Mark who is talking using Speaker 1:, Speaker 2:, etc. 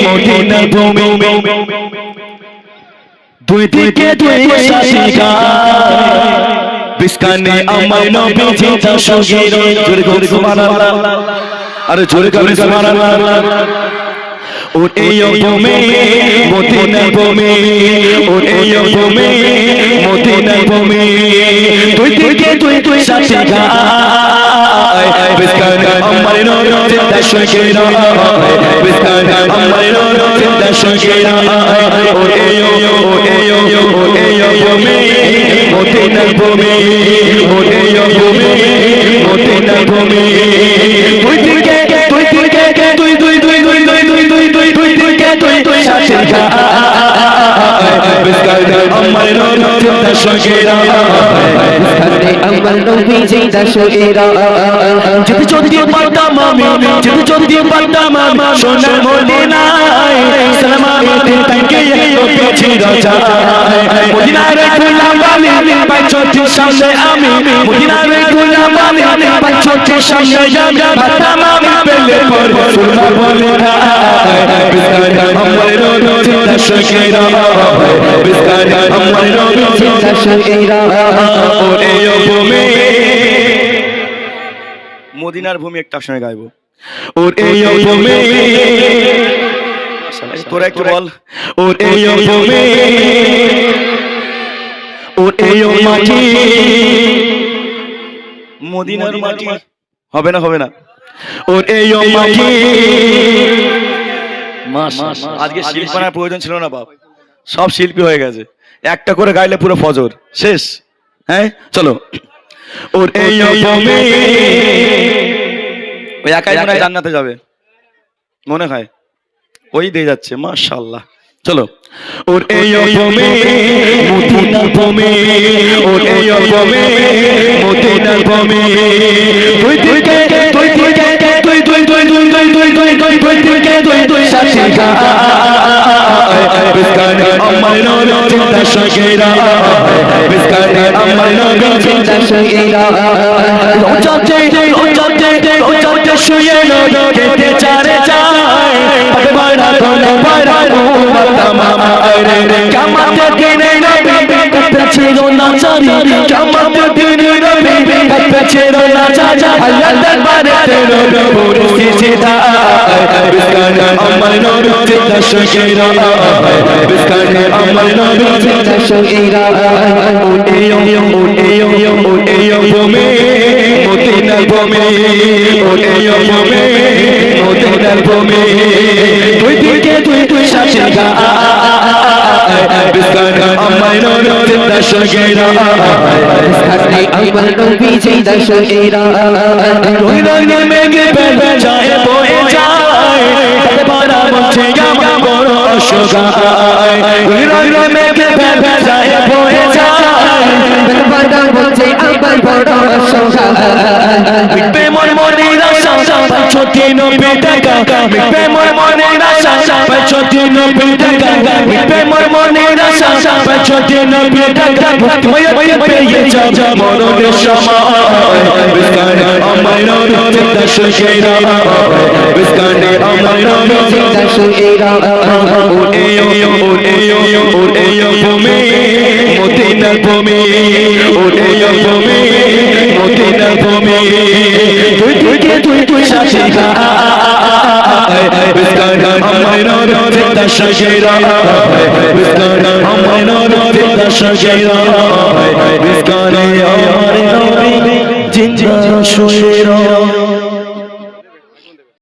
Speaker 1: মদিনার ভূমি দুই দিকে দুই সাথী গায় বিস্কানে আমার নবীজি দশগীর জোরে করে সুবহানাল্লাহ আরে জোরে করে সুবহানাল্লাহ और भूमि मदीना भूमि और भूमि मदीना भूमि दुई दिके दुई साथी गाय बिस्काने अमर नबी दशगीर बिस्काने अमर नबी दशगीर और भूमि मदीना भूमि और भूमि मदीना भूमि दुई दिके बिस्काने अमर नबी दशगीर बिस्काने अमर नबी दशगीर जित चोदी पड़ताम আমি সোনার মদিনায় সালাম তাকে পেছি রাজা মদিনার গোলামালি পাঁচটি সামনে আমি মদিনার গোলামালি পাঁচটি সামনে আমি বাতাম আমি পেলে পর সোনার মদিনায় বিস্কানে अमर नबी दशगीर बिस्काने अमर नबी दशगीर और भूमि मदीनार भूमि एक समय गाइबो और भूमि তোরা একটু বল और भूमि और माटी मदीनार माटी হবে না और माटी আজকে শিল্পীর প্রয়োজন ছিল না বাপ সব শিল্পী হয়ে গেছে একটা করে গাইলে পুরো ফজর শেষ হ্যাঁ চলো और भूमि ওই একাই মনে হয় জান্নাতে যাবে মনে হয় ওই দিয়ে যাচ্ছে মাশাআল্লাহ চলো और भूमि मदीना भूमि और भूमि मदीना भूमि दुई दिके दुई साथी गाय बिस्काने अमर नबी दशगीर बिस्काने अमर नबी दशगीर ओ जाते শুয়ে নদীতে চারে যায় বড় উম্মত রে কিয়ামতের দিনে নবী কত ছিল না জানি কিয়ামতের দিনে নবী কত ছিল না জানি আল্লাহ দরবারে তেরো পুরুষ সিধা বিস্কানে अमर नबी दशगीर बिस्काने अमर नबी दशगीर भूमि मदीना भूमि और भूमि मदीना भूमि दुई दिके दुई साथी गाय बिस्काने अमर नबी दशगीर बिस्काने अमर नबी दशगीर रोई रोई मेघ पे जाए बोए जाए बड़ा मुझे আমার বড় অসগায় রই রই মেঘে ভেবে যায় বয়ে যায় বড় মুঝে আমার বড় অসগায় মিটবে মন মনের আশা ছোটি নবী টাকা মিটবে মন মনের আশা ছোটি নবী টাকা মিটবে মন মনের আশা ছোটি নবী টাকা হয়ে পেয়ে যাব মরণের সময় বিস্কানে अमर नबी दशगीर बिस्काने अमर नबी दशगीर और भूमि मदीना भूमि और भूमि मदीना भूमि दुई दिके दुई साथी गाय बिस्काने अमर नबी दशगीर बिस्काने अमर नबी दशगीर बिस्काने अमर नबी जिंदा शुरा